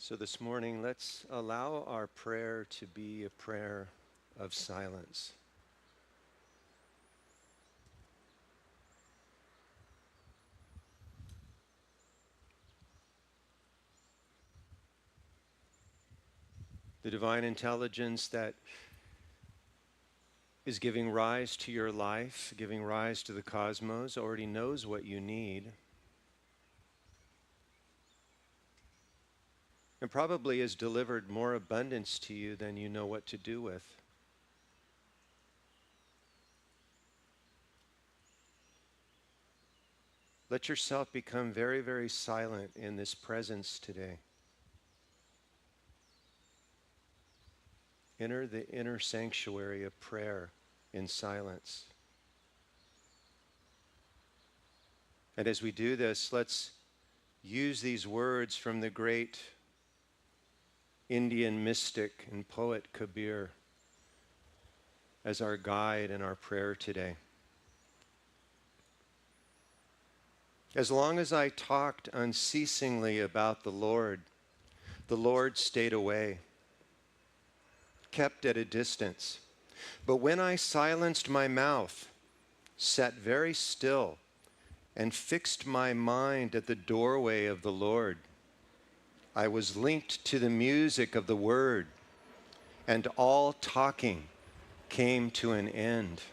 So this morning, let's allow our prayer to be a prayer of silence. The divine intelligence that is giving rise to your life, giving rise to the cosmos, already knows what you need, and probably has delivered more abundance to you than you know what to do with. Let yourself become very, very silent in this presence today. Enter the inner sanctuary of prayer in silence. And as we do this, let's use these words from the great Indian mystic and poet Kabir as our guide in our prayer today. As long as I talked unceasingly about the Lord stayed away, kept at a distance. But when I silenced my mouth, sat very still, and fixed my mind at the doorway of the Lord, I was linked to the music of the word, and all talking came to an end.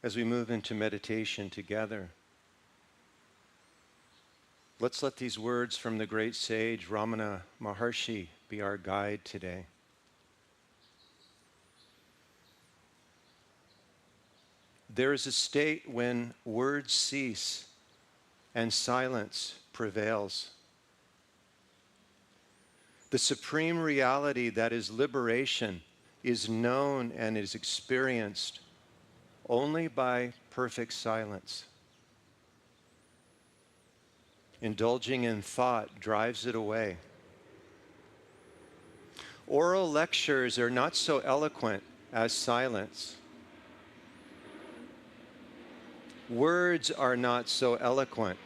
as we move into meditation together, let's let these words from the great sage Ramana Maharshi be our guide today. There is a state when words cease and silence prevails. The supreme reality that is liberation is known and is experienced only by perfect silence. Indulging in thought drives it away. Oral lectures are not so eloquent as silence. Words are not so eloquent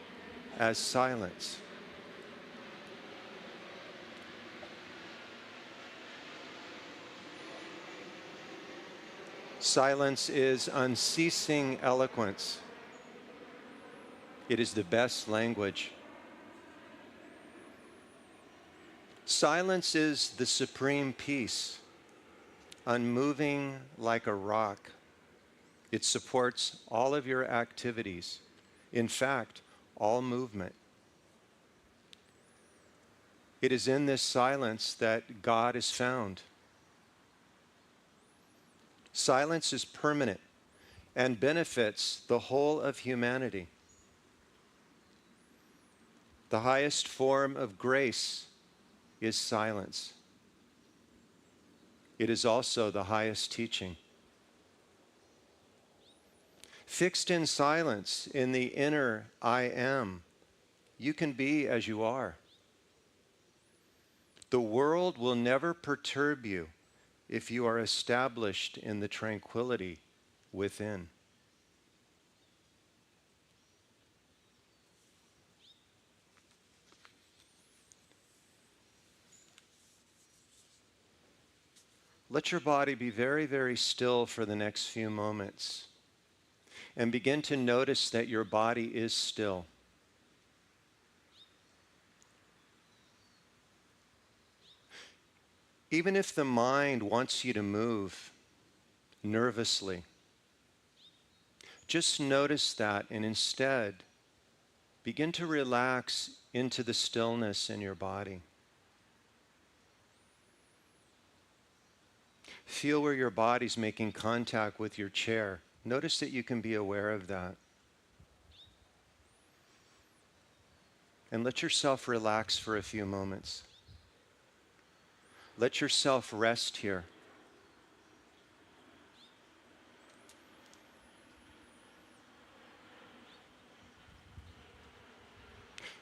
as silence. Silence is unceasing eloquence. It is the best language. Silence is the supreme peace, unmoving like a rock. It supports all of your activities. In fact, all movement. It is in this silence that God is found. Silence is permanent and benefits the whole of humanity. The highest form of grace is silence. It is also the highest teaching. Fixed in silence, in the inner I am, you can be as you are. The world will never perturb you if you are established in the tranquility within. Let your body be very, very still for the next few moments and begin to notice that your body is still. Even if the mind wants you to move nervously, just notice that and instead begin to relax into the stillness in your body. Feel where your body's making contact with your chair. Notice that you can be aware of that. And let yourself relax for a few moments. Let yourself rest here.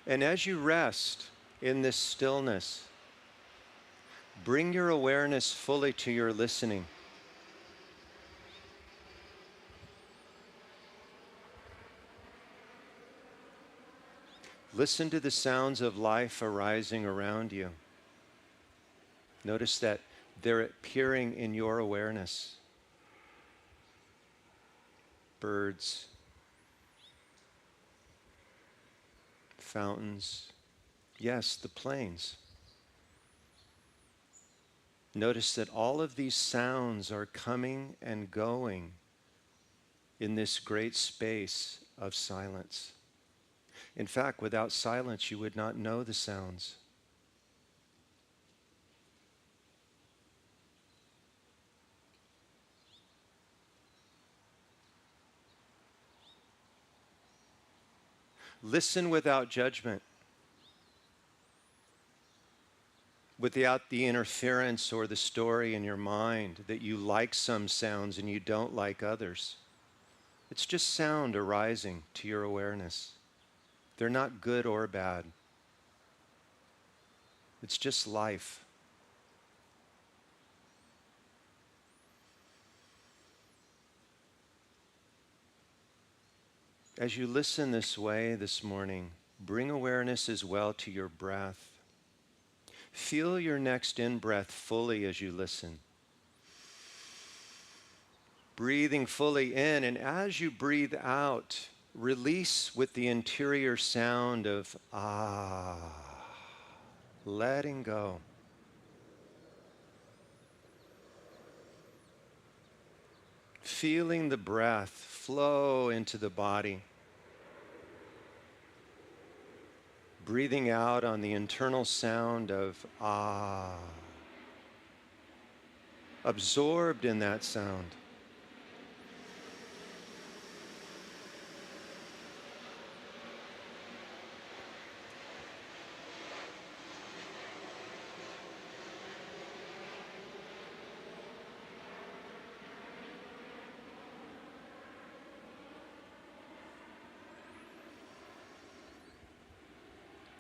And as you rest in this stillness, bring your awareness fully to your listening. Listen to the sounds of life arising around you. Notice that they're appearing in your awareness. Birds, fountains, yes, the plains. Notice that all of these sounds are coming and going in this great space of silence. In fact, without silence, you would not know the sounds. Listen without judgment, without the interference or the story in your mind that you like some sounds and you don't like others. It's just sound arising to your awareness. They're not good or bad. It's just life. As you listen this way this morning, bring awareness as well to your breath. Feel your next in-breath fully as you listen. Breathing fully in, and as you breathe out, release with the interior sound of ah, letting go. feeling the breath flow into the body. Breathing out on the internal sound of ah. Absorbed in that sound.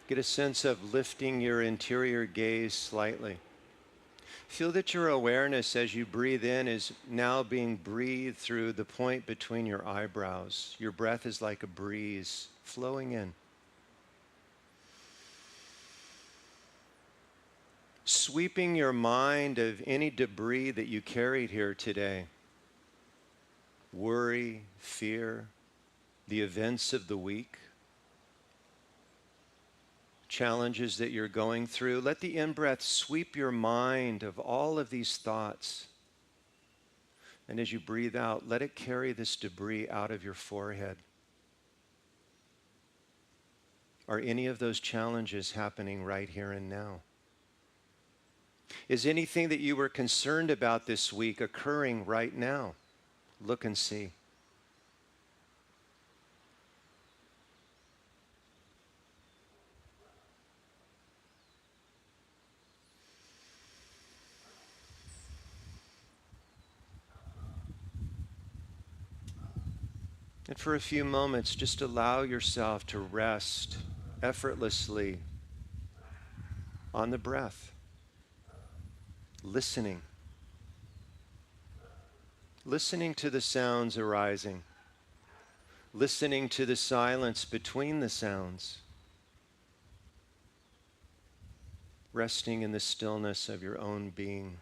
Get a sense of lifting your interior gaze slightly. Feel that your awareness as you breathe in is now being breathed through the point between your eyebrows. Your breath is like a breeze flowing in. Sweeping your mind of any debris that you carried here today. Worry, fear, the events of the week, challenges that you're going through. Let the in-breath sweep your mind of all of these thoughts. And as you breathe out, let it carry this debris out of your forehead. Are any of those challenges happening right here and now? Is anything that you were concerned about this week occurring right now? Look and see. And for a few moments, just allow yourself to rest effortlessly on the breath, listening to the sounds arising, listening to the silence between the sounds, resting in the stillness of your own being.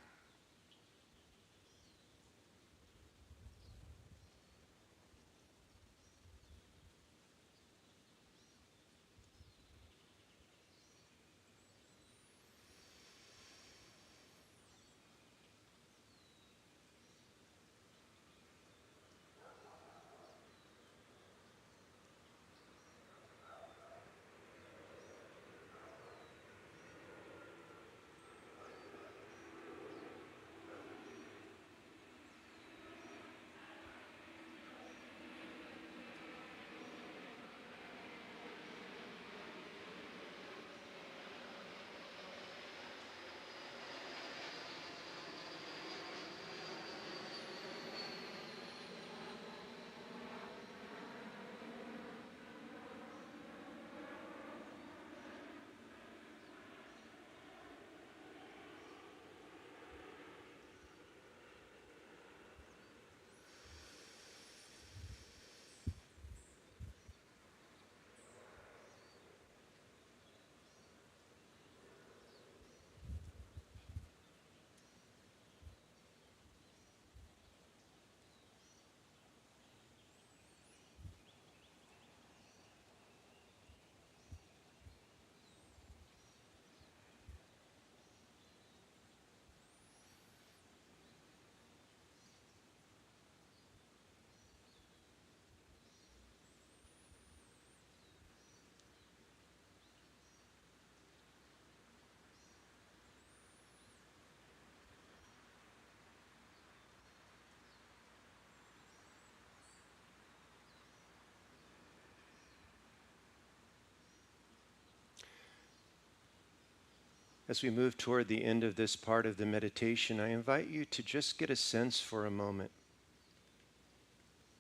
As we move toward the end of this part of the meditation, I invite you to just get a sense for a moment.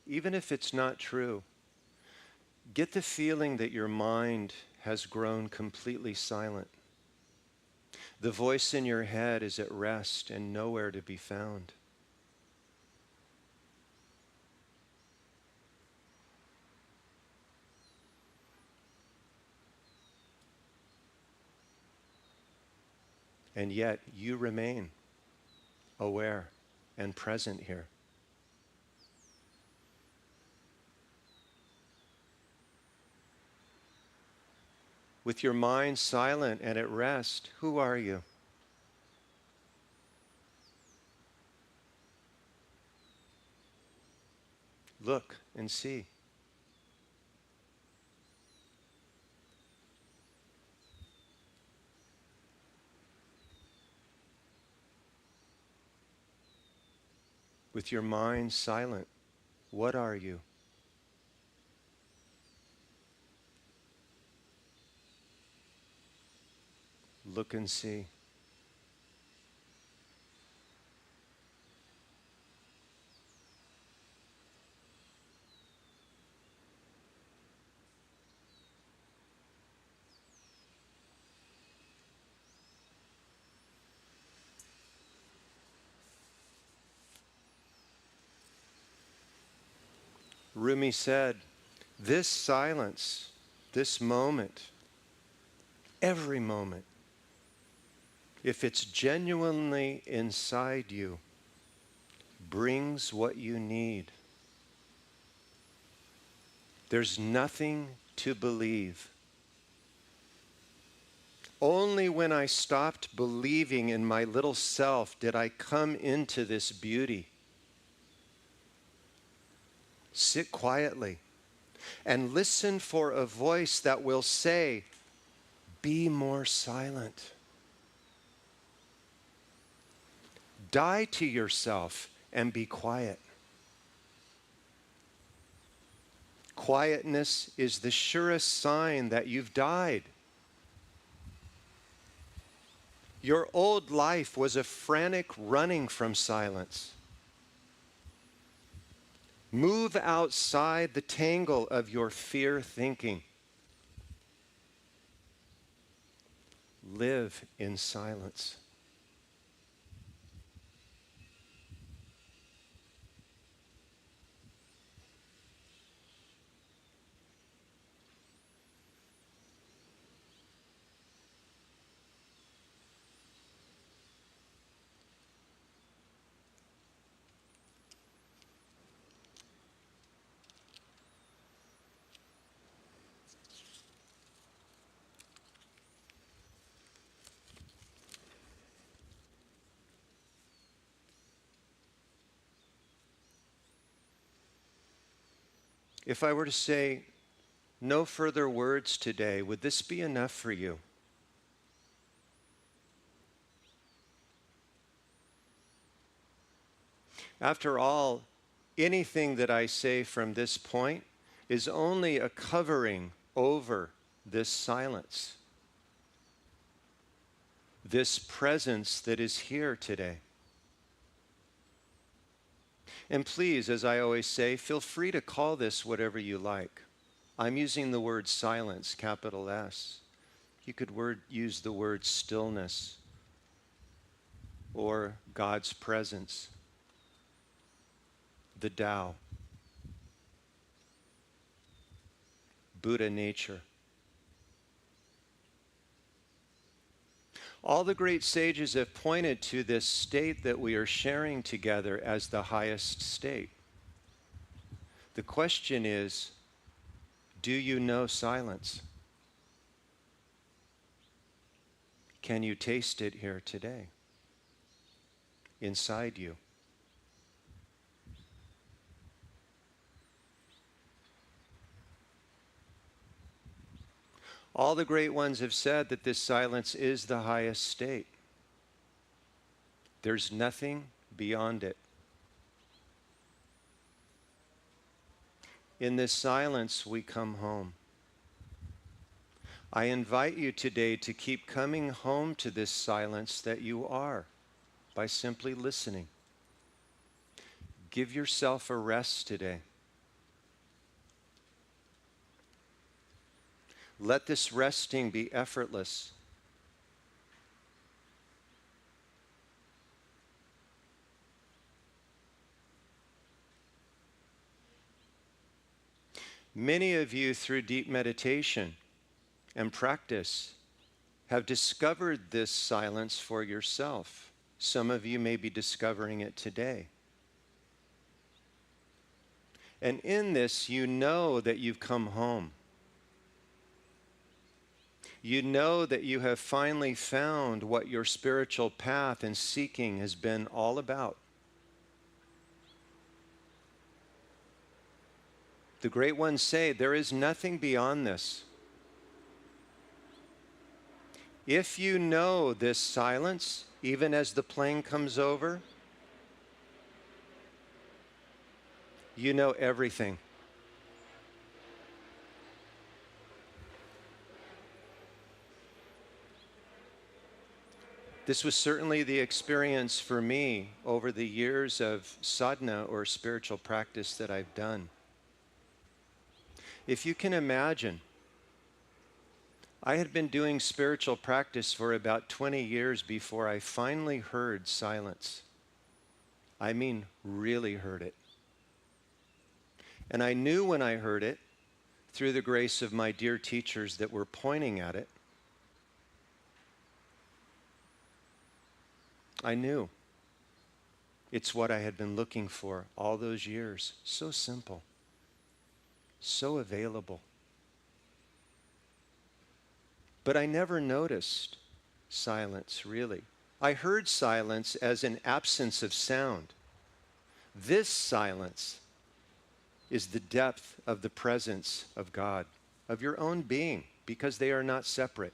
Even if it's not true, get the feeling that your mind has grown completely silent. The voice in your head is at rest and nowhere to be found. And yet you remain aware and present here. With your mind silent and at rest, who are you? Look and see. With your mind silent, what are you? Look and see. Rumi said, this silence, this moment, every moment, if it's genuinely inside you, brings what you need. There's nothing to believe. Only when I stopped believing in my little self did I come into this beauty. Sit quietly and listen for a voice that will say, be more silent. Die to yourself and be quiet. Quietness is the surest sign that you've died. Your old life was a frantic running from silence. Move outside the tangle of your fear thinking. Live in silence. If I were to say no further words today, would this be enough for you? After all, anything that I say from this point is only a covering over this silence, this presence that is here today. And please, as I always say, feel free to call this whatever you like. I'm using the word silence, capital S. You could use the word stillness or God's presence, the Tao, Buddha nature. All the great sages have pointed to this state that we are sharing together as the highest state. The question is, do you know silence? Can you taste it here today, inside you? All the great ones have said that this silence is the highest state. There's nothing beyond it. In this silence, we come home. I invite you today to keep coming home to this silence that you are by simply listening. Give yourself a rest today. Let this resting be effortless. Many of you, through deep meditation and practice, have discovered this silence for yourself. Some of you may be discovering it today. And in this, you know that you've come home. You know that you have finally found what your spiritual path and seeking has been all about. The great ones say there is nothing beyond this. If you know this silence, even as the plane comes over, you know everything. This was certainly the experience for me over the years of sadhana or spiritual practice that I've done. If you can imagine, I had been doing spiritual practice for about 20 years before I finally heard silence. I mean, really heard it. And I knew when I heard it, through the grace of my dear teachers that were pointing at it, I knew it's what I had been looking for all those years. So simple, so available. But I never noticed silence, really. I heard silence as an absence of sound. This silence is the depth of the presence of God, of your own being, because they are not separate.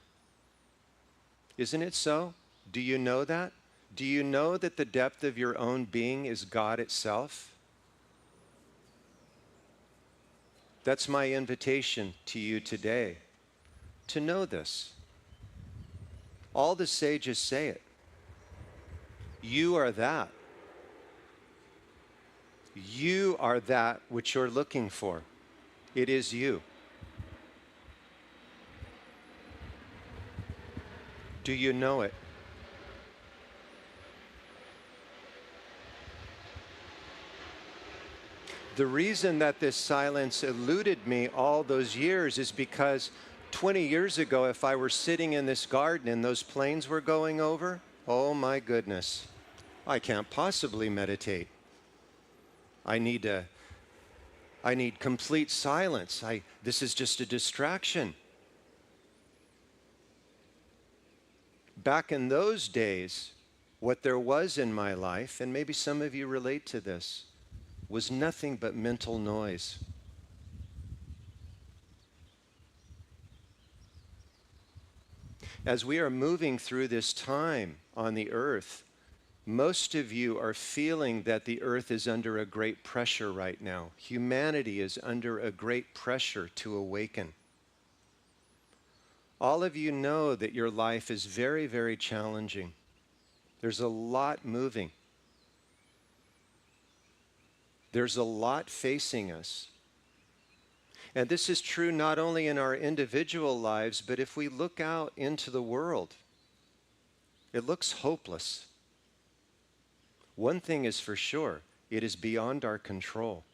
Isn't it so? Do you know that? Do you know that the depth of your own being is God itself? That's my invitation to you today, to know this. All the sages say it. You are that. You are that which you're looking for. It is you. Do you know it? The reason that this silence eluded me all those years is because 20 years ago, if I were sitting in this garden and those planes were going over, oh my goodness, I can't possibly meditate. I need complete silence. This is just a distraction. Back in those days, what there was in my life, and maybe some of you relate to this, was nothing but mental noise. As we are moving through this time on the earth, most of you are feeling that the earth is under a great pressure right now. Humanity is under a great pressure to awaken. All of you know that your life is very, very challenging. There's a lot moving. There's a lot facing us. And this is true not only in our individual lives, but if we look out into the world, it looks hopeless. One thing is for sure, it is beyond our control.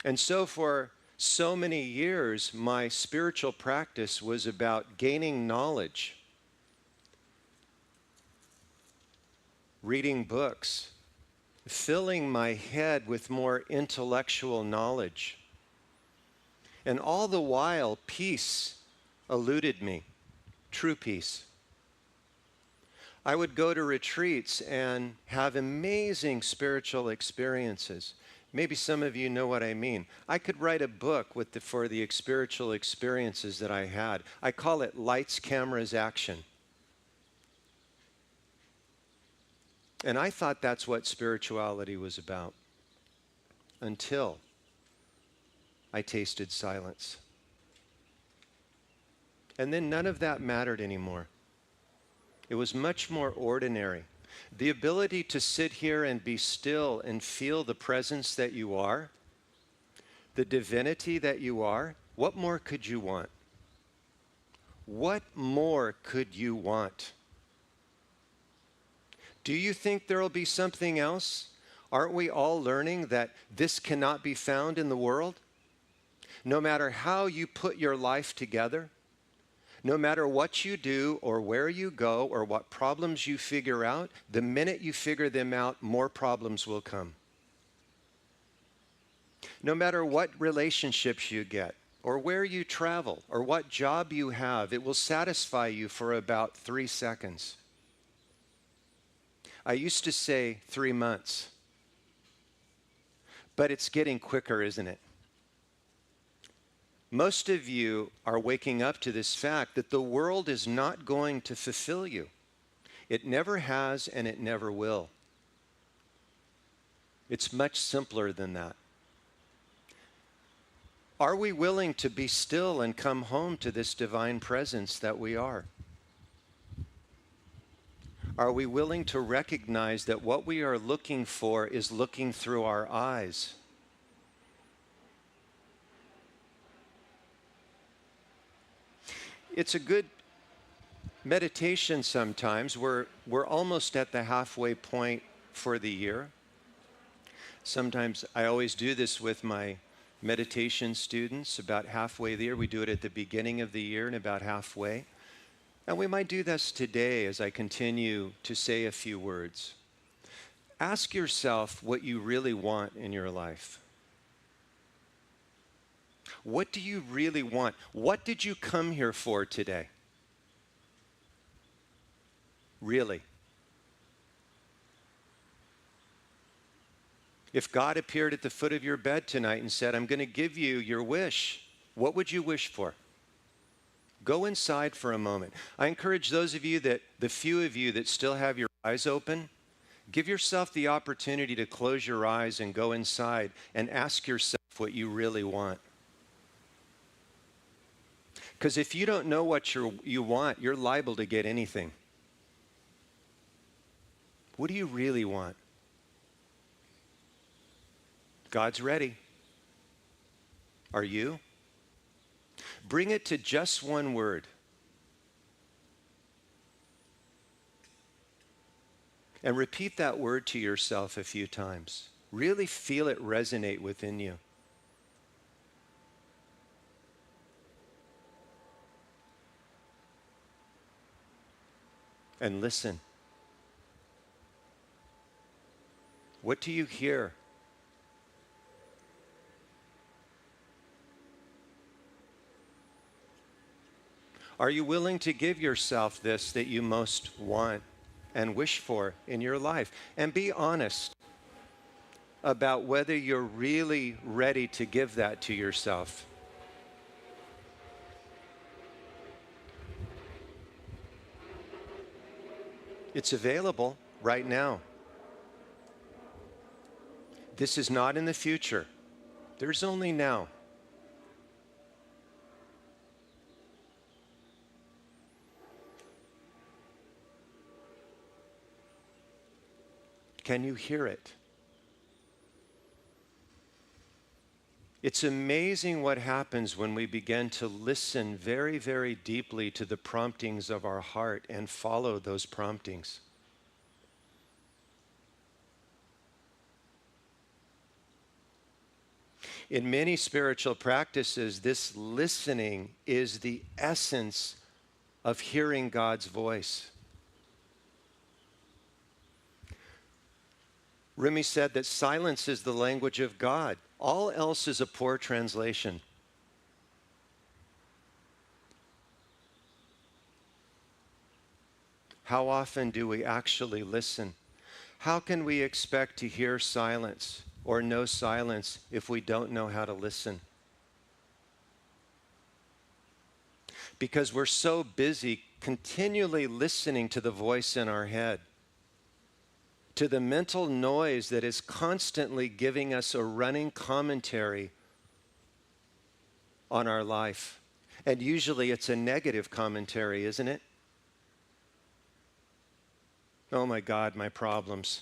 And so for so many years, my spiritual practice was about gaining knowledge, reading books, filling my head with more intellectual knowledge. And all the while, peace eluded me, true peace. I would go to retreats and have amazing spiritual experiences. Maybe some of you know what I mean. I could write a book for the spiritual experiences that I had. I call it Lights, Cameras, Action. And I thought that's what spirituality was about until I tasted silence. And then none of that mattered anymore. It was much more ordinary. The ability to sit here and be still and feel the presence that you are, the divinity that you are, what more could you want? What more could you want? Do you think there will be something else? Aren't we all learning that this cannot be found in the world? No matter how you put your life together, no matter what you do or where you go or what problems you figure out, the minute you figure them out, more problems will come. No matter what relationships you get or where you travel or what job you have, it will satisfy you for about 3 seconds. I used to say 3 months, but it's getting quicker, isn't it? Most of you are waking up to this fact that the world is not going to fulfill you. It never has and it never will. It's much simpler than that. Are we willing to be still and come home to this divine presence that we are? Are we willing to recognize that what we are looking for is looking through our eyes? It's a good meditation sometimes. We're almost at the halfway point for the year. Sometimes I always do this with my meditation students about halfway there. We do it at the beginning of the year and about halfway. And we might do this today as I continue to say a few words. Ask yourself what you really want in your life. What do you really want? What did you come here for today? Really? If God appeared at the foot of your bed tonight and said, I'm going to give you your wish, what would you wish for? Go inside for a moment. I encourage those of you the few of you that still have your eyes open, give yourself the opportunity to close your eyes and go inside and ask yourself what you really want. Because if you don't know what you want, you're liable to get anything. What do you really want? God's ready. Are you? Bring it to just one word. And repeat that word to yourself a few times. Really feel it resonate within you. And listen. What do you hear? Are you willing to give yourself this that you most want and wish for in your life? And be honest about whether you're really ready to give that to yourself. It's available right now. This is not in the future. There's only now. Can you hear it? It's amazing what happens when we begin to listen very, very deeply to the promptings of our heart and follow those promptings. In many spiritual practices, this listening is the essence of hearing God's voice. Rumi said that silence is the language of God. All else is a poor translation. How often do we actually listen? How can we expect to hear silence or know silence if we don't know how to listen? Because we're so busy continually listening to the voice in our head, to the mental noise that is constantly giving us a running commentary on our life. And usually it's a negative commentary, isn't it? Oh my God, my problems.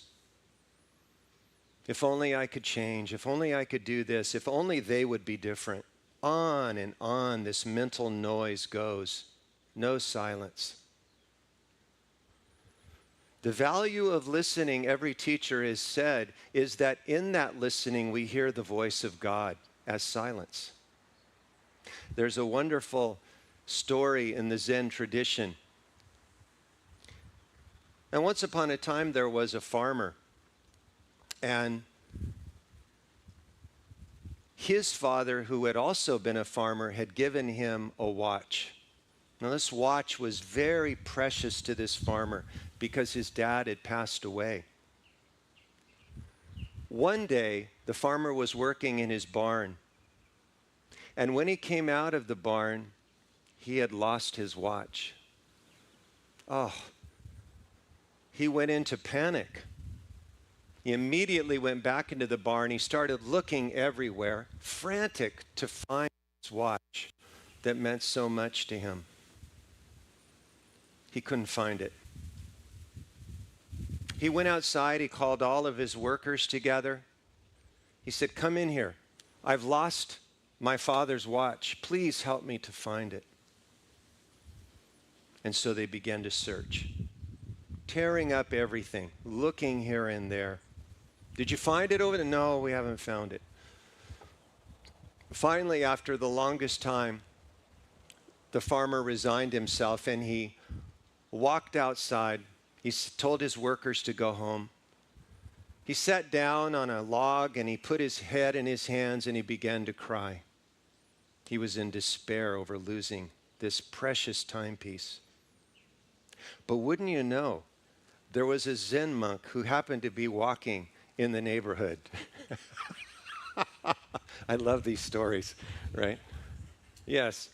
If only I could change. If only I could do this. If only they would be different. On and on this mental noise goes. No silence. The value of listening, every teacher has said, is that in that listening we hear the voice of God as silence. There's a wonderful story in the Zen tradition. And once upon a time there was a farmer, and his father, who had also been a farmer, had given him a watch. Now, this watch was very precious to this farmer because his dad had passed away. One day, the farmer was working in his barn, and when he came out of the barn, he had lost his watch. Oh, he went into panic. He immediately went back into the barn. He started looking everywhere, frantic to find his watch that meant so much to him. He couldn't find it. He went outside. He called all of his workers together. He said, "Come in here. I've lost my father's watch. Please help me to find it." And so they began to search, tearing up everything, looking here and there. "Did you find it over there?" "No, we haven't found it." Finally, after the longest time, the farmer resigned himself and he walked outside. He told his workers to go home. He sat down on a log and he put his head in his hands and he began to cry. He was in despair over losing this precious timepiece. But wouldn't you know, there was a Zen monk who happened to be walking in the neighborhood. I love these stories, right? Yes.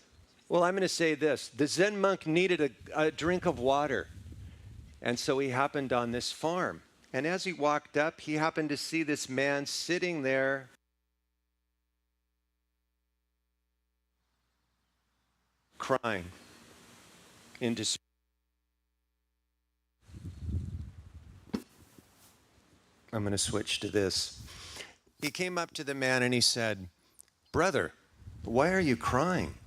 Well, I'm going to say this. The Zen monk needed a drink of water. And so he happened on this farm. And as he walked up, he happened to see this man sitting there crying in despair. I'm going to switch to this. He came up to the man and he said, "Brother, why are you crying?"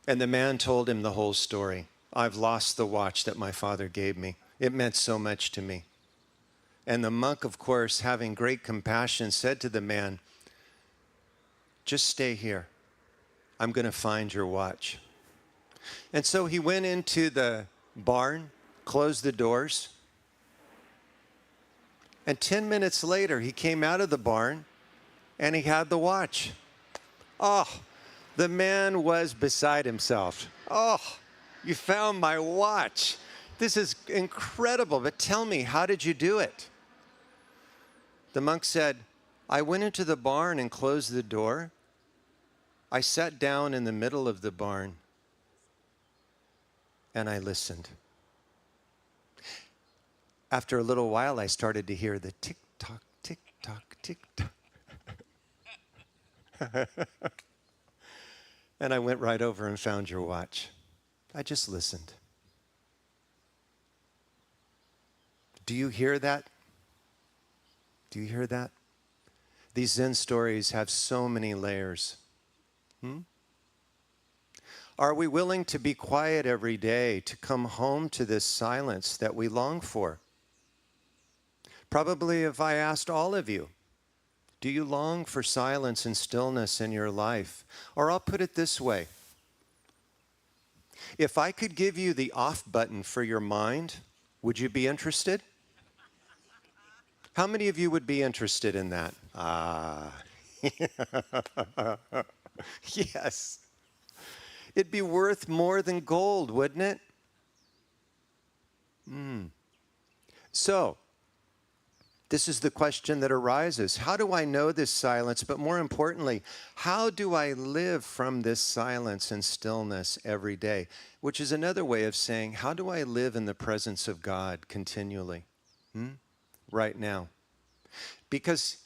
And the man told him the whole story. "I've lost the watch that my father gave me. It meant so much to me." And the monk, of course, having great compassion, said to the man, "Just stay here. I'm going to find your watch." And so he went into the barn, closed the doors, and 10 minutes later, he came out of the barn and he had the watch. Oh, the man was beside himself. "Oh, you found my watch. This is incredible, but tell me, how did you do it?" The monk said, "I went into the barn and closed the door. I sat down in the middle of the barn and I listened. After a little while, I started to hear the tick-tock, tick-tock, tick-tock. And I went right over and found your watch. I just listened." Do you hear that? Do you hear that? These Zen stories have so many layers. Are we willing to be quiet every day, to come home to this silence that we long for? Probably if I asked all of you, do you long for silence and stillness in your life? Or I'll put it this way. If I could give you the off button for your mind, would you be interested? How many of you would be interested in that? Yes. It'd be worth more than gold, wouldn't it? So, this is the question that arises. How do I know this silence? But more importantly, how do I live from this silence and stillness every day? Which is another way of saying, how do I live in the presence of God continually? Right now. Because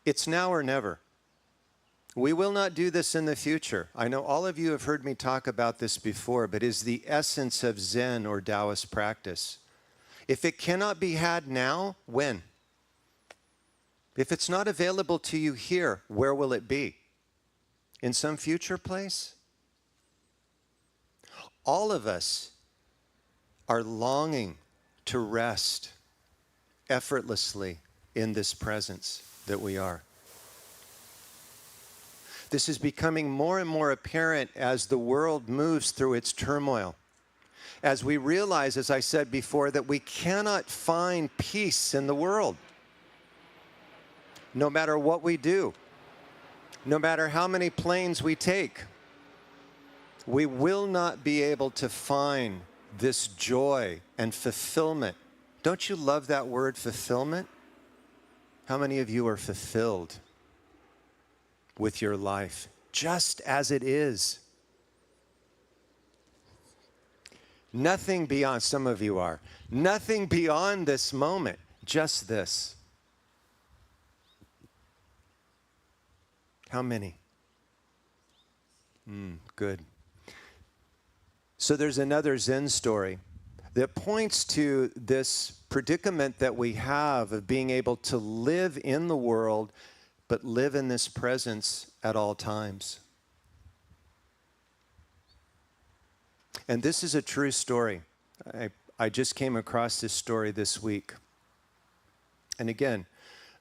it's now or never. We will not do this in the future. I know all of you have heard me talk about this before, but is the essence of Zen or Taoist practice. If it cannot be had now, when? If it's not available to you here, where will it be? In some future place? All of us are longing to rest effortlessly in this presence that we are. This is becoming more and more apparent as the world moves through its turmoil. As we realize, as I said before, that we cannot find peace in the world, no matter what we do. No matter how many planes we take, we will not be able to find this joy and fulfillment. Don't you love that word, fulfillment? How many of you are fulfilled with your life, just as it is? Nothing beyond, some of you are, nothing beyond this moment, just this. How many? Good. So there's another Zen story that points to this predicament that we have of being able to live in the world, but live in this presence at all times. And this is a true story. I just came across this story this week. And again,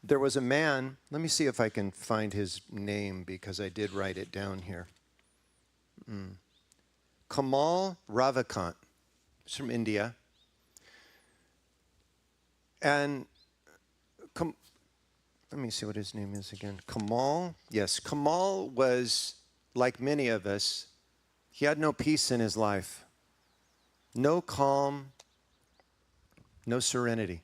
there was a man, let me see if I can find his name because I did write it down here. Kamal Ravikant. He's from India. And let me see what his name is again. Kamal. Yes, Kamal was like many of us. He had no peace in his life, no calm, no serenity.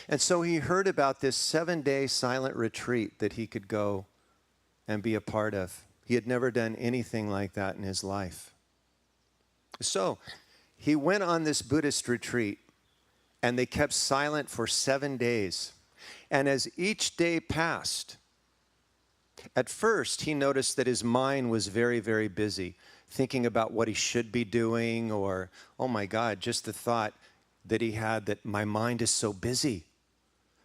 And so he heard about this 7-day silent retreat that he could go and be a part of. He had never done anything like that in his life. So he went on this Buddhist retreat, and they kept silent for 7 days. And as each day passed, at first he noticed that his mind was very, very busy, thinking about what he should be doing, or, oh my God, just the thought that he had that my mind is so busy.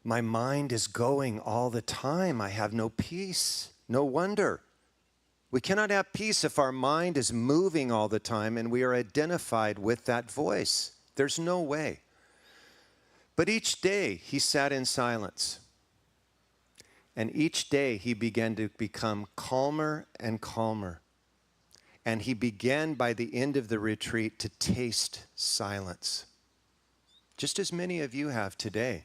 My mind is going all the time. I have no peace. No wonder. We cannot have peace if our mind is moving all the time and we are identified with that voice. There's no way. But each day he sat in silence. And each day he began to become calmer and calmer. And he began by the end of the retreat to taste silence. Just as many of you have today.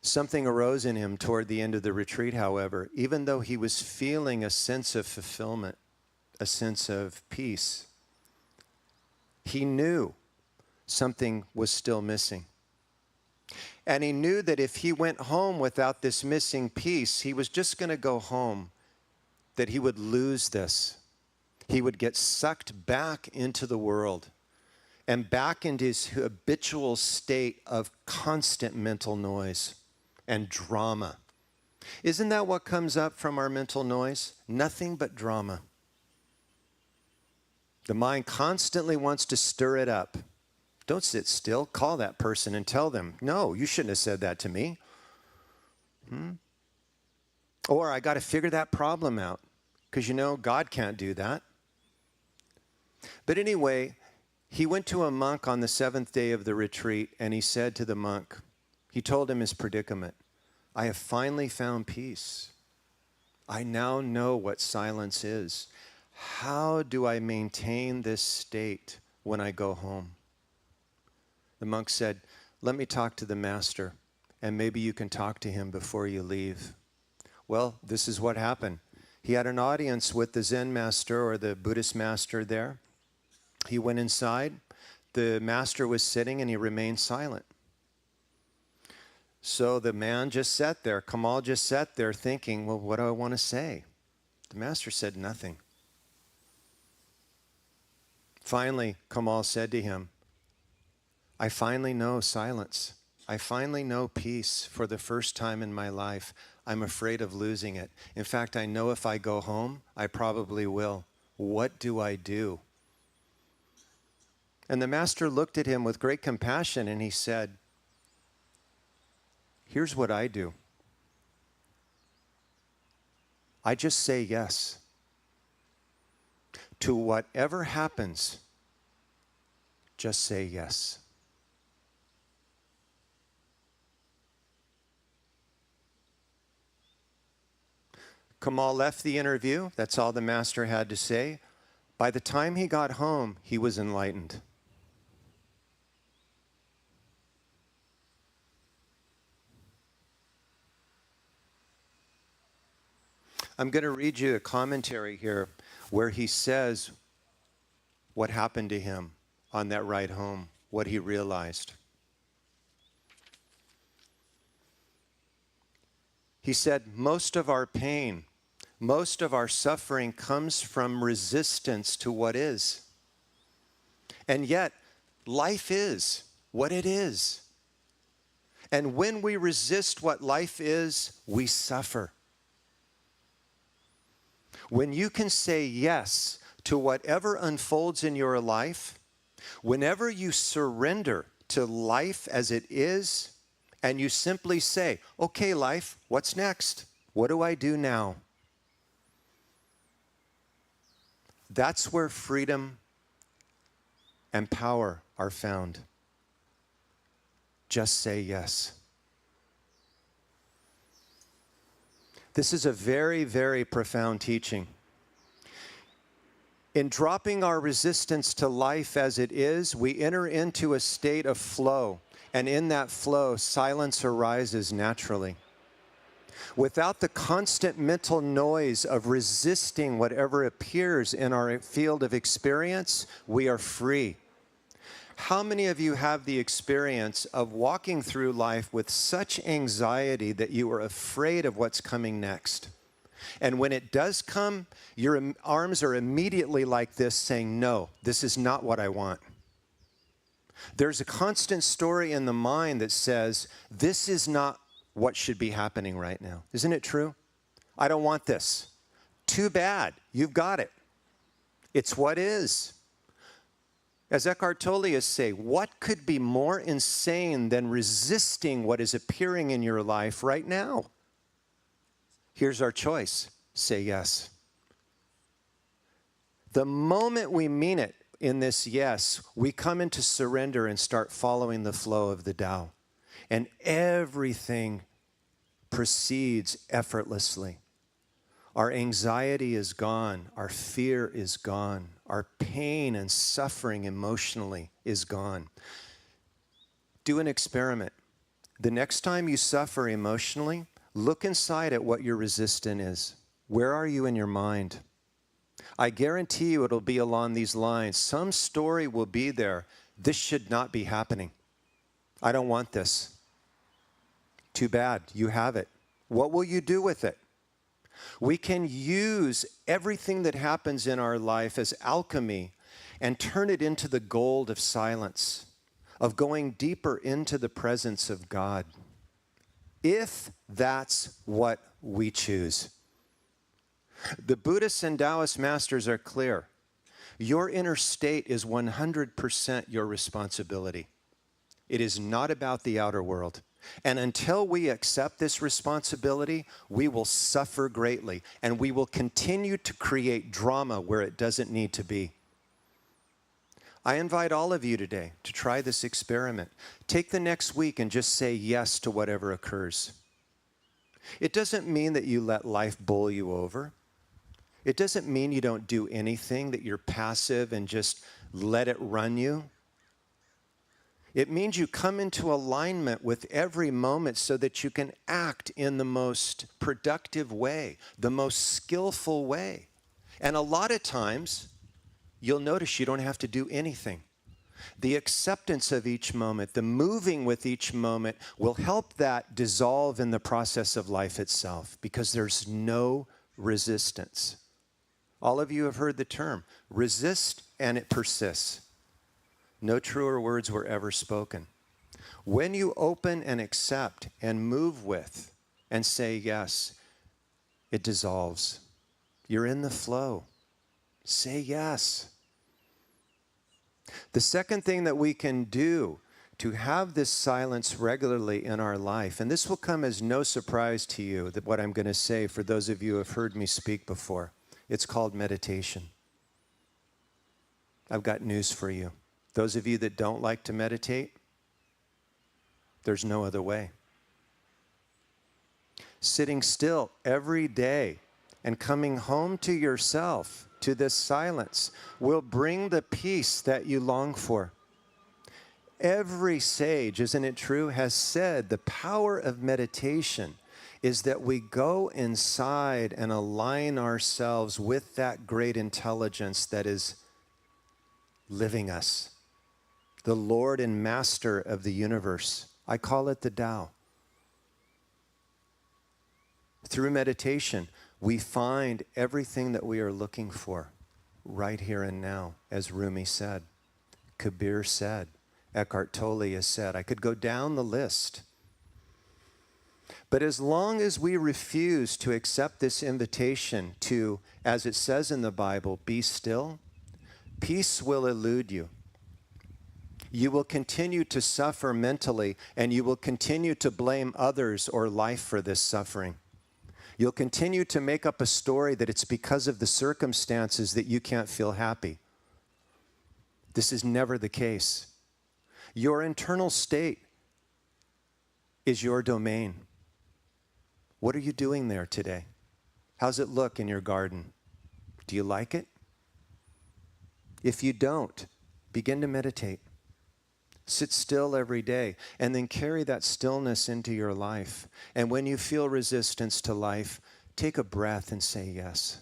Something arose in him toward the end of the retreat, however, even though he was feeling a sense of fulfillment, a sense of peace. He knew something was still missing. And he knew that if he went home without this missing piece, he was just going to go home, that he would lose this. He would get sucked back into the world and back into his habitual state of constant mental noise and drama. Isn't that what comes up from our mental noise? Nothing but drama. The mind constantly wants to stir it up. Don't sit still. Call that person and tell them, no, you shouldn't have said that to me. Or I got to figure that problem out because, God can't do that. But anyway, he went to a monk on the 7th day of the retreat, and he said to the monk, he told him his predicament. I have finally found peace. I now know what silence is. How do I maintain this state when I go home? The monk said, let me talk to the master, and maybe you can talk to him before you leave. Well, this is what happened. He had an audience with the Zen master or the Buddhist master there. He went inside. The master was sitting, and he remained silent. So the man just sat there. Kamal just sat there thinking, well, what do I want to say? The master said nothing. Finally, Kamal said to him, I finally know silence. I finally know peace for the first time in my life. I'm afraid of losing it. In fact, I know if I go home, I probably will. What do I do? And the master looked at him with great compassion, and he said, here's what I do. I just say yes. To whatever happens, just say yes. Kamal left the interview. That's all the master had to say. By the time he got home, he was enlightened. I'm going to read you a commentary here where he says what happened to him on that ride home, what he realized. He said, most of our pain, most of our suffering comes from resistance to what is. And yet, life is what it is. And when we resist what life is, we suffer. When you can say yes to whatever unfolds in your life, whenever you surrender to life as it is, and you simply say, okay, life, what's next? What do I do now? That's where freedom and power are found. Just say yes. This is a very, very profound teaching. In dropping our resistance to life as it is, we enter into a state of flow. And in that flow, silence arises naturally. Without the constant mental noise of resisting whatever appears in our field of experience, we are free. How many of you have the experience of walking through life with such anxiety that you are afraid of what's coming next? And when it does come, your arms are immediately like this saying, no, this is not what I want. There's a constant story in the mind that says, this is not what should be happening right now. Isn't it true? I don't want this. Too bad. You've got it. It's what is. As Eckhart Tolle say, what could be more insane than resisting what is appearing in your life right now? Here's our choice. Say yes. The moment we mean it in this yes, we come into surrender and start following the flow of the Tao. And everything proceeds effortlessly. Our anxiety is gone. Our fear is gone. Our pain and suffering emotionally is gone. Do an experiment. The next time you suffer emotionally, look inside at what your resistance is. Where are you in your mind? I guarantee you it'll be along these lines. Some story will be there. This should not be happening. I don't want this. Too bad. You have it. What will you do with it? We can use everything that happens in our life as alchemy and turn it into the gold of silence, of going deeper into the presence of God, if that's what we choose. The Buddhist and Taoist masters are clear. Your inner state is 100% your responsibility. It is not about the outer world. And until we accept this responsibility, we will suffer greatly, and we will continue to create drama where it doesn't need to be. I invite all of you today to try this experiment. Take the next week and just say yes to whatever occurs. It doesn't mean that you let life bowl you over. It doesn't mean you don't do anything, that you're passive and just let it run you. It means you come into alignment with every moment so that you can act in the most productive way, the most skillful way. And a lot of times, you'll notice you don't have to do anything. The acceptance of each moment, the moving with each moment will help that dissolve in the process of life itself because there's no resistance. All of you have heard the term, resist and it persists. No truer words were ever spoken. When you open and accept and move with and say yes, it dissolves. You're in the flow. Say yes. The second thing that we can do to have this silence regularly in our life, and this will come as no surprise to you, that what I'm going to say for those of you who have heard me speak before, it's called meditation. I've got news for you. Those of you that don't like to meditate, there's no other way. Sitting still every day and coming home to yourself, to this silence, will bring the peace that you long for. Every sage, isn't it true, has said the power of meditation is that we go inside and align ourselves with that great intelligence that is living us, the Lord and Master of the universe. I call it the Tao. Through meditation, we find everything that we are looking for right here and now, as Rumi said, Kabir said, Eckhart Tolle has said. I could go down the list. But as long as we refuse to accept this invitation to, as it says in the Bible, be still, peace will elude you. You will continue to suffer mentally, and you will continue to blame others or life for this suffering. You'll continue to make up a story that it's because of the circumstances that you can't feel happy. This is never the case. Your internal state is your domain. What are you doing there today? How's it look in your garden? Do you like it? If you don't, begin to meditate. Sit still every day, and then carry that stillness into your life. And when you feel resistance to life, take a breath and say yes.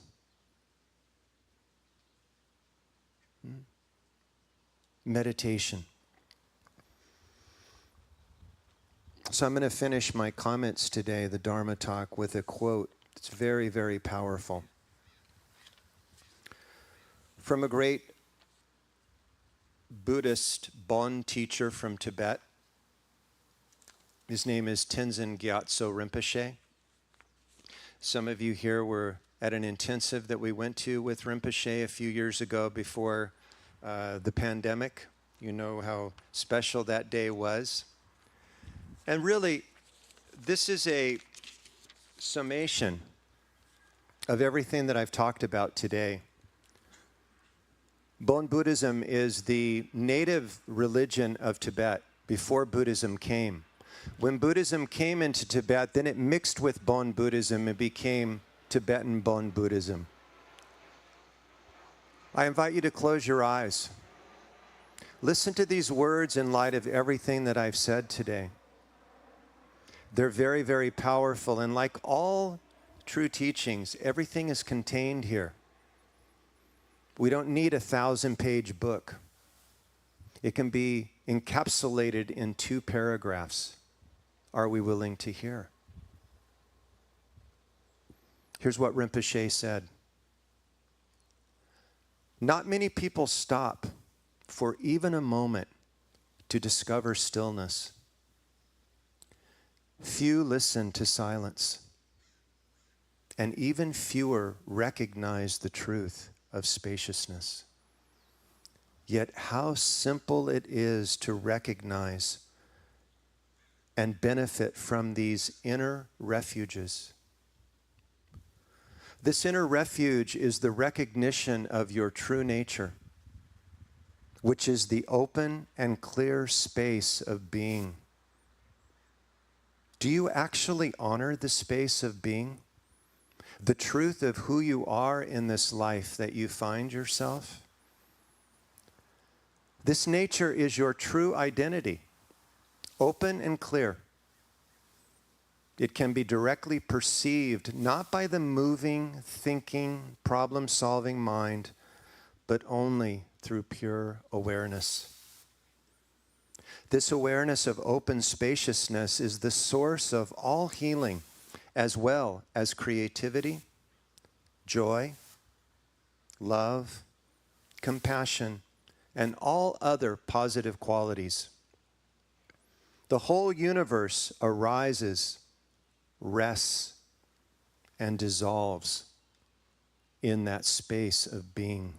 Meditation. So I'm going to finish my comments today, the Dharma talk, with a quote. It's very, very powerful. From a great Buddhist Bon teacher from Tibet. His name is Tenzin Gyatso Rinpoche. Some of you here were at an intensive that we went to with Rinpoche a few years ago before the pandemic. You know how special that day was. And really, this is a summation of everything that I've talked about today. Bon Buddhism is the native religion of Tibet before Buddhism came. When Buddhism came into Tibet, then it mixed with Bon Buddhism and became Tibetan Bon Buddhism. I invite you to close your eyes. Listen to these words in light of everything that I've said today. They're very, very powerful, and like all true teachings, everything is contained here. We don't need a 1,000-page book. It can be encapsulated in 2 paragraphs. Are we willing to hear? Here's what Rinpoche said. Not many people stop for even a moment to discover stillness. Few listen to silence, and even fewer recognize the truth of spaciousness. Yet how simple it is to recognize and benefit from these inner refuges. This inner refuge is the recognition of your true nature, which is the open and clear space of being. Do you actually honor the space of being? The truth of who you are in this life that you find yourself? This nature is your true identity, open and clear. It can be directly perceived not by the moving, thinking, problem-solving mind, but only through pure awareness. This awareness of open spaciousness is the source of all healing, as well as creativity, joy, love, compassion, and all other positive qualities. The whole universe arises, rests, and dissolves in that space of being.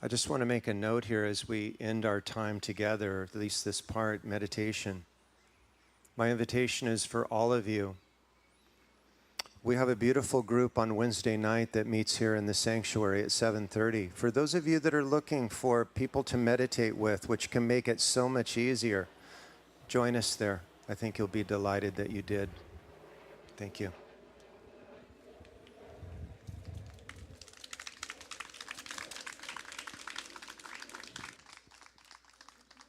I just want to make a note here as we end our time together, at least this part, meditation. My invitation is for all of you. We have a beautiful group on Wednesday night that meets here in the sanctuary at 7:30. For those of you that are looking for people to meditate with, which can make it so much easier, join us there. I think you'll be delighted that you did. Thank you.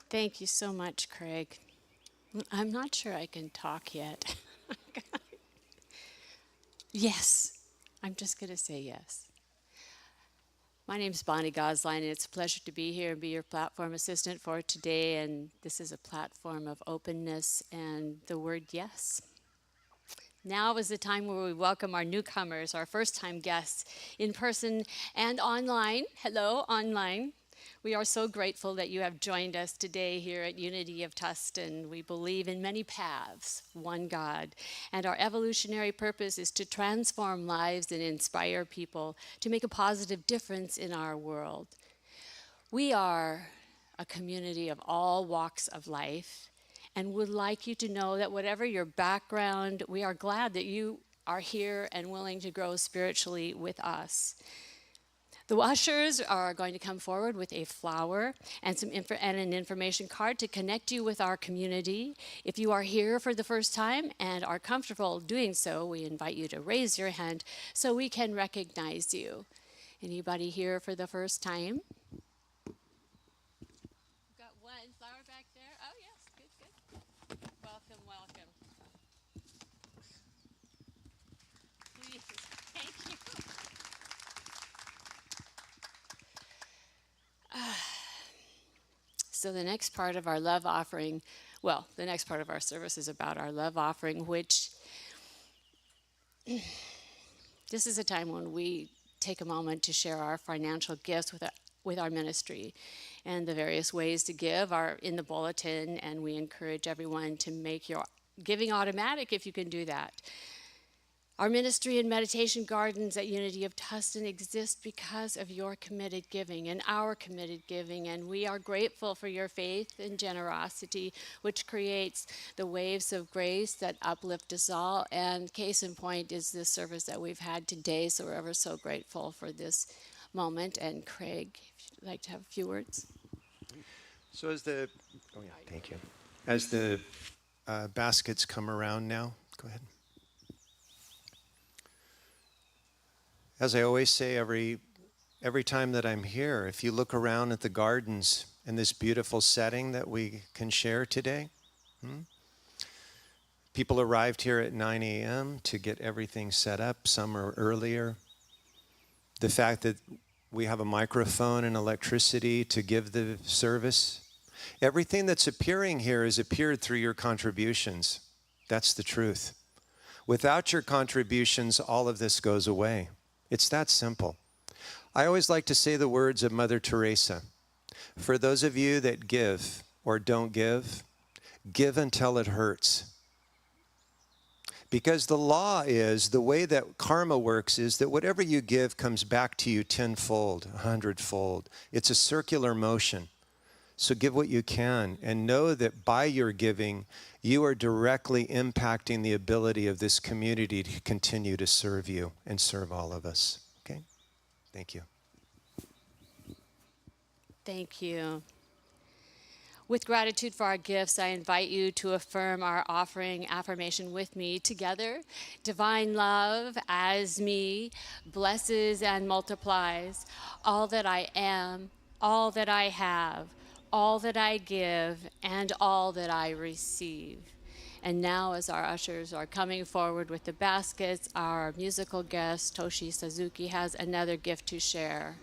Thank you so much, Craig. I'm not sure I can talk yet. Yes, I'm just going to say yes. My name's Bonnie Gosline, and it's a pleasure to be here and be your platform assistant for today. And this is a platform of openness and the word yes. Now is the time where we welcome our newcomers, our first-time guests, in person and online. Hello, online. We are so grateful that you have joined us today here at Unity of Tustin. We believe in many paths, one God, and our evolutionary purpose is to transform lives and inspire people to make a positive difference in our world. We are a community of all walks of life and would like you to know that whatever your background, we are glad that you are here and willing to grow spiritually with us. The ushers are going to come forward with a flower and an information card to connect you with our community. If you are here for the first time and are comfortable doing so, we invite you to raise your hand so we can recognize you. Anybody here for the first time? We've got one flower back there. Oh, yes, good, good. Welcome, welcome. Please, thank you. So the next part of our love offering, the next part of our service is about our love offering, which this is a time when we take a moment to share our financial gifts with our ministry. And the various ways to give are in the bulletin, and we encourage everyone to make your giving automatic if you can do that. Our ministry and meditation gardens at Unity of Tustin exist because of your committed giving and our committed giving, and we are grateful for your faith and generosity, which creates the waves of grace that uplift us all. And case in point is this service that we've had today, so we're ever so grateful for this moment. And Craig, if you'd like to have a few words. So thank you. As the baskets come around now, go ahead. As I always say every time that I'm here, if you look around at the gardens and this beautiful setting that we can share today, people arrived here at 9 a.m. to get everything set up. Some are earlier. The fact that we have a microphone and electricity to give the service. Everything that's appearing here has appeared through your contributions. That's the truth. Without your contributions, all of this goes away. It's that simple. I always like to say the words of Mother Teresa. For those of you that give or don't give until it hurts. Because the law is, the way that karma works is that whatever you give comes back to you tenfold, 100-fold. It's a circular motion. So give what you can and know that by your giving, you are directly impacting the ability of this community to continue to serve you and serve all of us. Okay? Thank you. Thank you. With gratitude for our gifts, I invite you to affirm our offering affirmation with me together. Divine love as me blesses and multiplies all that I am, all that I have, all that I give, and all that I receive. And now, as our ushers are coming forward with the baskets, our musical guest, Hitoshi Suzuki, has another gift to share.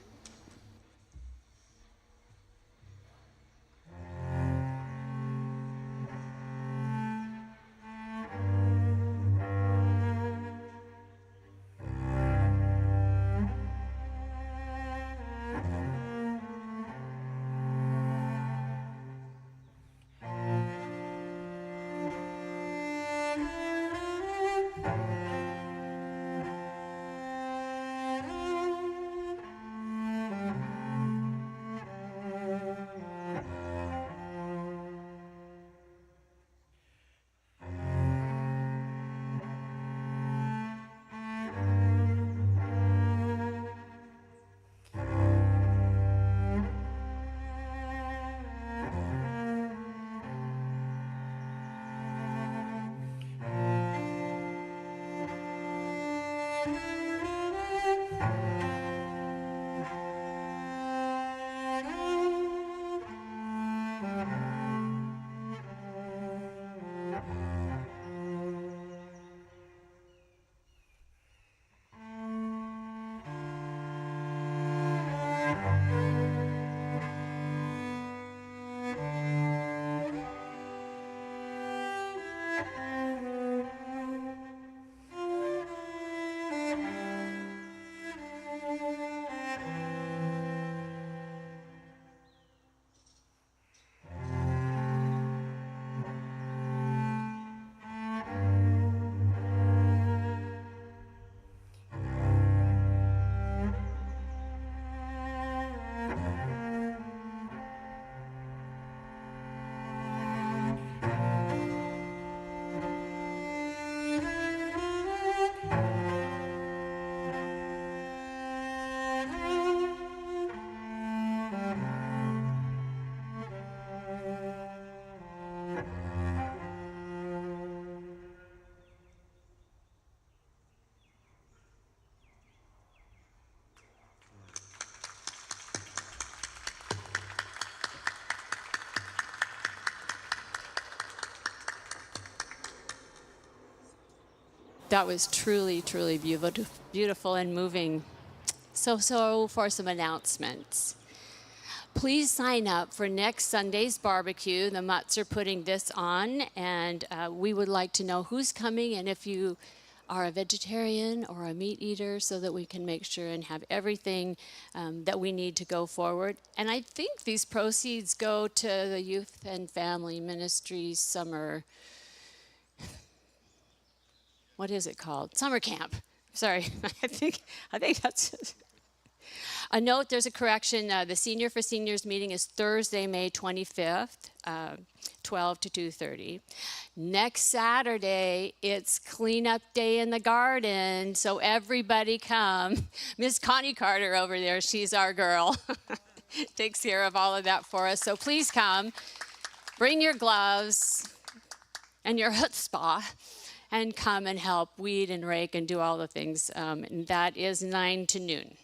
That was truly, truly beautiful and moving. So for some announcements. Please sign up for next Sunday's barbecue. The Mutts are putting this on, and we would like to know who's coming and if you are a vegetarian or a meat eater so that we can make sure and have everything that we need to go forward. And I think these proceeds go to the Youth and Family Ministries summer, what is it called? Summer camp. Sorry, I think that's it. A note, there's a correction. The Senior for Seniors meeting is Thursday, May 25th, 12 to 2:30. Next Saturday, it's cleanup day in the garden, so everybody come. Miss Connie Carter over there, she's our girl. Takes care of all of that for us, so please come. Bring your gloves and your chutzpah and come and help weed and rake and do all the things. And that is 9 to noon.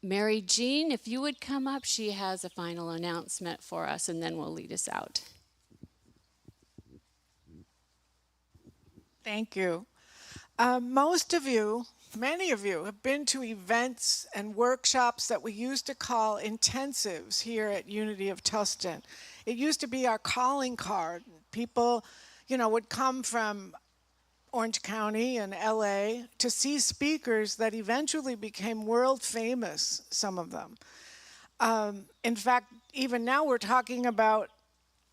Mary Jean, if you would come up, she has a final announcement for us, and then we'll lead us out. Thank you. Most of you, many of you, have been to events and workshops that we used to call intensives here at Unity of Tustin. It used to be our calling card. People, would come from Orange County and LA to see speakers that eventually became world famous, some of them. In fact, even now we're talking about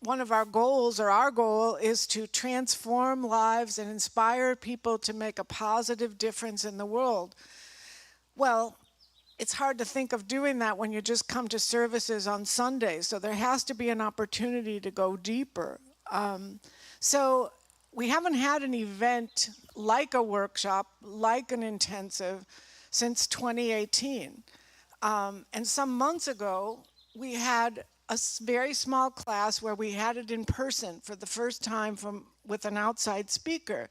one of our goals, or our goal, is to transform lives and inspire people to make a positive difference in the world. Well, it's hard to think of doing that when you just come to services on Sundays, so there has to be an opportunity to go deeper. So we haven't had an event like a workshop, like an intensive, since 2018. And some months ago, we had a very small class where we had it in person for the first time with an outside speaker.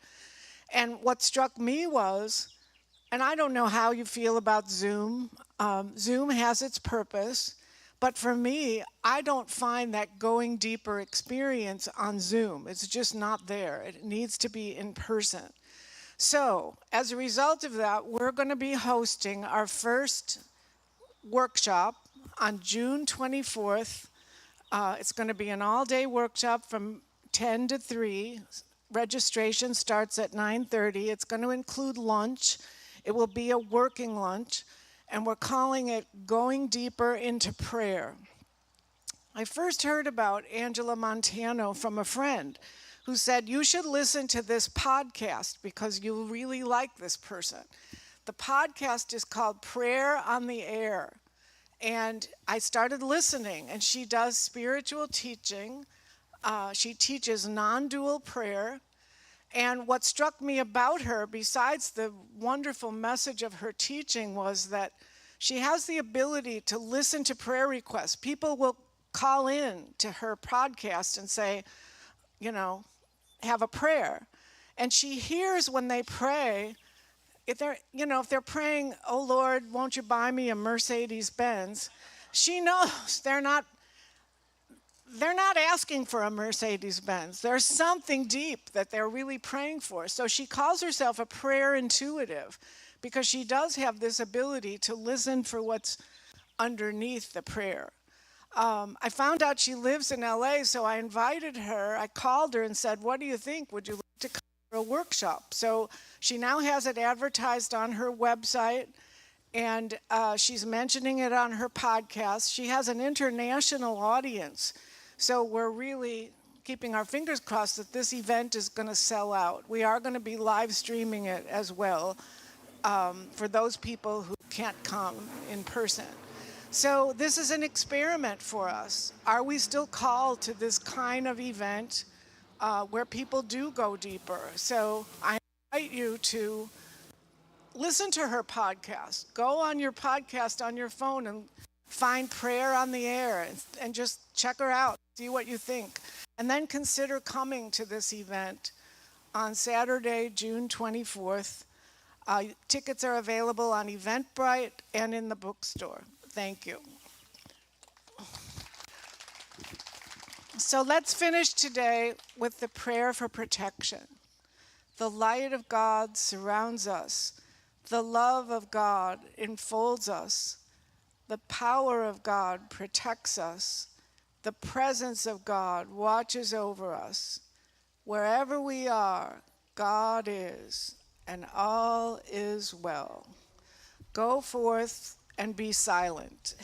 And what struck me was, and I don't know how you feel about Zoom. Zoom has its purpose. But for me, I don't find that going deeper experience on Zoom. It's just not there. It needs to be in person. So as a result of that, we're going to be hosting our first workshop on June 24th. It's going to be an all-day workshop from 10 to 3. Registration starts at 9:30. It's going to include lunch. It will be a working lunch. And we're calling it Going Deeper into Prayer. I first heard about Angela Montano from a friend who said, you should listen to this podcast because you'll really like this person. The podcast is called Prayer on the Air. And I started listening, and she does spiritual teaching. She teaches non-dual prayer. And what struck me about her, besides the wonderful message of her teaching, was that she has the ability to listen to prayer requests. People will call in to her podcast and say, have a prayer. And she hears when they pray, if they're praying, "Oh Lord, won't you buy me a Mercedes Benz?" She knows they're not asking for a Mercedes Benz. There's something deep that they're really praying for. So she calls herself a prayer intuitive because she does have this ability to listen for what's underneath the prayer. I found out she lives in LA, so I invited her. I called her and said, "What do you think? Would you like to come for a workshop?" So she now has it advertised on her website, and she's mentioning it on her podcast. She has an international audience, so we're really keeping our fingers crossed that this event is going to sell out. We are going to be live streaming it as well for those people who can't come in person. So this is an experiment for us. Are we still called to this kind of event where people do go deeper? So I invite you to listen to her podcast. Go on your podcast on your phone and find Prayer on the Air and just check her out, see what you think. And then consider coming to this event on Saturday, June 24th. Tickets are available on Eventbrite and in the bookstore. Thank you. So let's finish today with the prayer for protection. The light of God surrounds us. The love of God enfolds us. The power of God protects us. The presence of God watches over us. Wherever we are, God is, and all is well. Go forth and be silent.